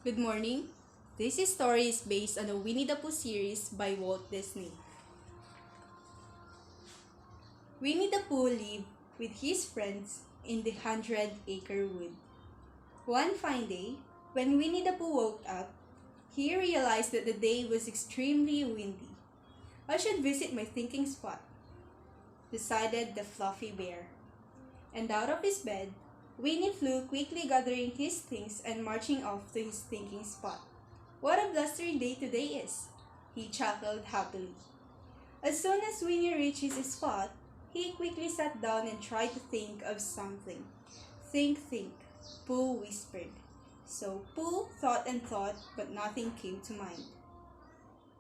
Good morning. This story is based on the Winnie the Pooh series by Walt Disney. Winnie the Pooh lived with his friends in the 100-acre wood. One fine day, when Winnie the Pooh woke up, he realized that the day was extremely windy. I should visit my thinking spot, decided the fluffy bear. And out of his bed, Winnie flew, quickly gathering his things and marching off to his thinking spot. What a blustery day today is! He chuckled happily. As soon as Winnie reached his spot, he quickly sat down and tried to think of something. Think, Pooh whispered. So Pooh thought and thought, but nothing came to mind.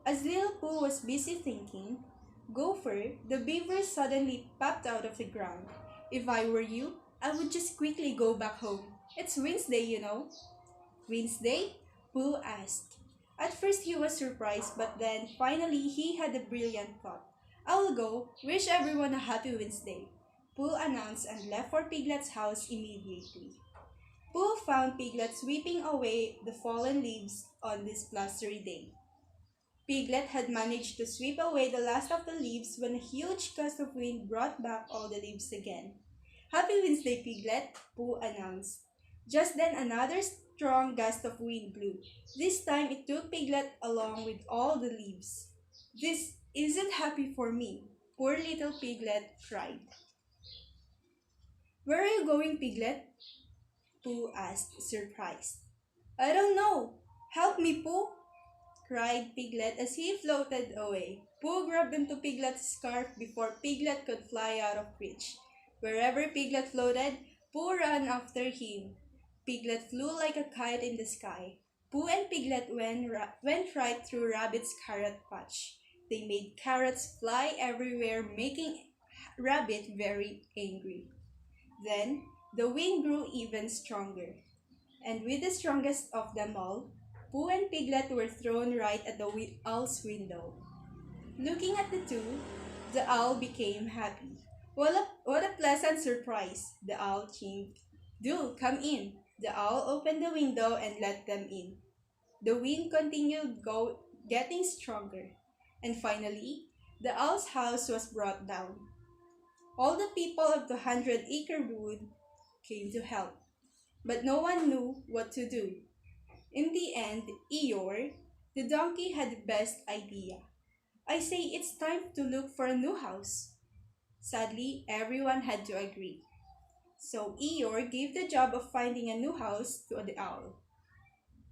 As little Pooh was busy thinking, Gopher, the beaver, suddenly popped out of the ground. If I were you, I would just quickly go back home. It's Wednesday, you know. Wednesday? Pooh asked. At first he was surprised, but then finally he had a brilliant thought. I'll go. Wish everyone a happy Wednesday. Pooh announced and left for Piglet's house immediately. Pooh found Piglet sweeping away the fallen leaves on this blustery day. Piglet had managed to sweep away the last of the leaves when a huge gust of wind brought back all the leaves again. Happy Wednesday, Piglet, Pooh announced. Just then another strong gust of wind blew. This time it took Piglet along with all the leaves. This isn't happy for me, poor little Piglet cried. Where are you going, Piglet? Pooh asked, surprised. I don't know. Help me, Pooh, cried Piglet as he floated away. Pooh grabbed into Piglet's scarf before Piglet could fly out of reach. Wherever Piglet floated, Pooh ran after him. Piglet flew like a kite in the sky. Pooh and Piglet went right through Rabbit's carrot patch. They made carrots fly everywhere, making Rabbit very angry. Then the wind grew even stronger, and with the strongest of them all, Pooh and Piglet were thrown right at the owl's window. Looking at the two, the owl became happy. What a pleasant surprise, the owl chimed. Do come in. The owl opened the window and let them in. The wind continued getting stronger, and finally, the owl's house was brought down. All the people of the 100-acre wood came to help, but no one knew what to do. In the end, Eeyore, the donkey, had the best idea. I say it's time to look for a new house. Sadly, everyone had to agree. So Eeyore gave the job of finding a new house to the owl.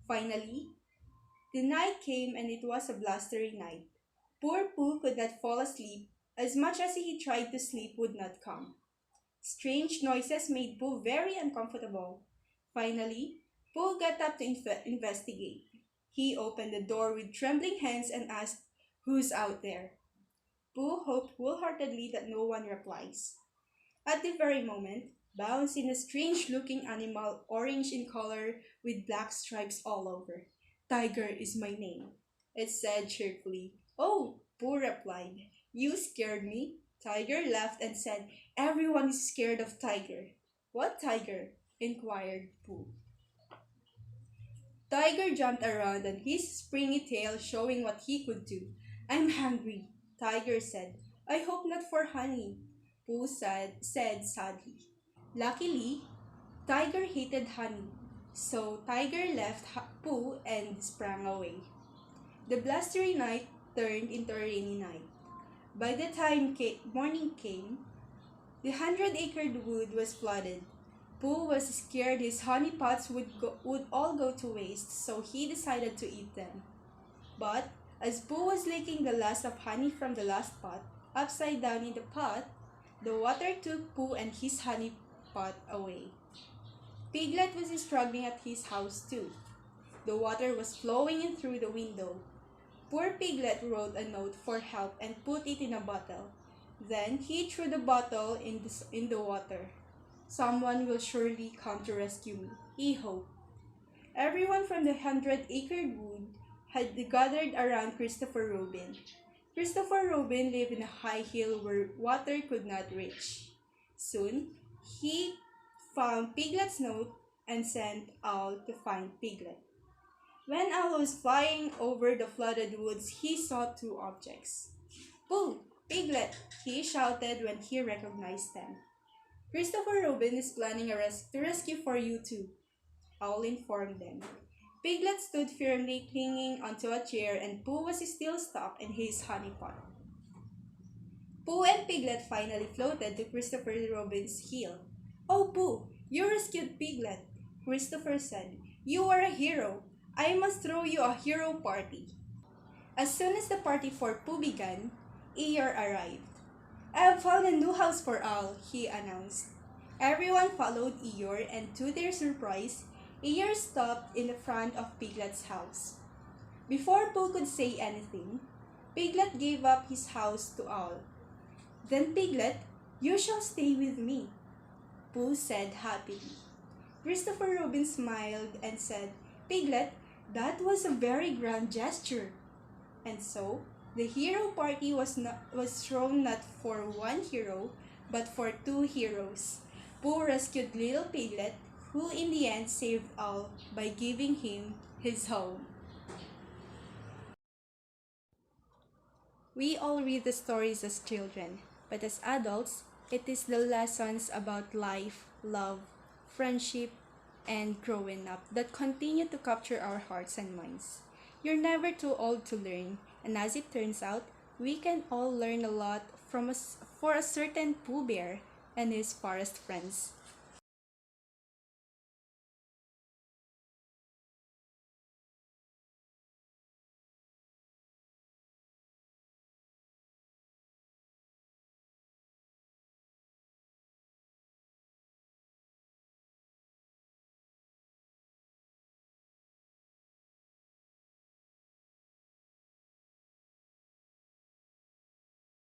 Finally, the night came and it was a blustery night. Poor Pooh could not fall asleep. As much as he tried to sleep would not come. Strange noises made Pooh very uncomfortable. Finally, Pooh got up to investigate. He opened the door with trembling hands and asked, Who's out there? Pooh hoped wholeheartedly that no one replies. At the very moment, bounced in a strange-looking animal, orange in color with black stripes all over. Tiger is my name, it said cheerfully. Oh, Pooh replied. You scared me. Tiger laughed and said, Everyone is scared of Tiger. What tiger? Inquired Pooh. Tiger jumped around on his springy tail, showing what he could do. I'm hungry, Tiger said. I hope not for honey, Pooh said sadly. Luckily, Tiger hated honey, so Tiger left Pooh and sprang away. The blustery night turned into a rainy night. By the time morning came, the 100-acre wood was flooded. Pooh was scared his honey pots would all go to waste, so he decided to eat them. But as Pooh was licking the last of honey from the last pot, upside down in the pot, the water took Pooh and his honey pot away. Piglet was struggling at his house too. The water was flowing in through the window. Poor Piglet wrote a note for help and put it in a bottle. Then he threw the bottle in the water. Someone will surely come to rescue me, he hoped. Everyone from the 100-acre wood had gathered around Christopher Robin. Christopher Robin lived in a high hill where water could not reach. Soon, he found Piglet's note and sent Owl to find Piglet. When Owl was flying over the flooded woods, he saw two objects. Pooh! Piglet! He shouted when he recognized them. Christopher Robin is planning a rescue for you too, Owl informed them. Piglet stood firmly clinging onto a chair and Pooh was still stuck in his honey pot. Pooh and Piglet finally floated to Christopher Robin's heel. Oh, Pooh, you rescued Piglet, Christopher said. You are a hero. I must throw you a hero party. As soon as the party for Pooh began, Eeyore arrived. I have found a new house for Owl, he announced. Everyone followed Eeyore, and to their surprise, Eeyore stopped in the front of Piglet's house. Before Pooh could say anything, Piglet gave up his house to Owl. Then Piglet, you shall stay with me, Pooh said happily. Christopher Robin smiled and said, Piglet, that was a very grand gesture. And so, the hero party was thrown not for one hero, but for two heroes. Pooh rescued little Piglet, who in the end saved Owl by giving him his home. We all read the stories as children, but as adults, it is the lessons about life, love, friendship, and growing up that continue to capture our hearts and minds. You're never too old to learn, and as it turns out, we can all learn a lot for a certain Pooh Bear and his forest friends.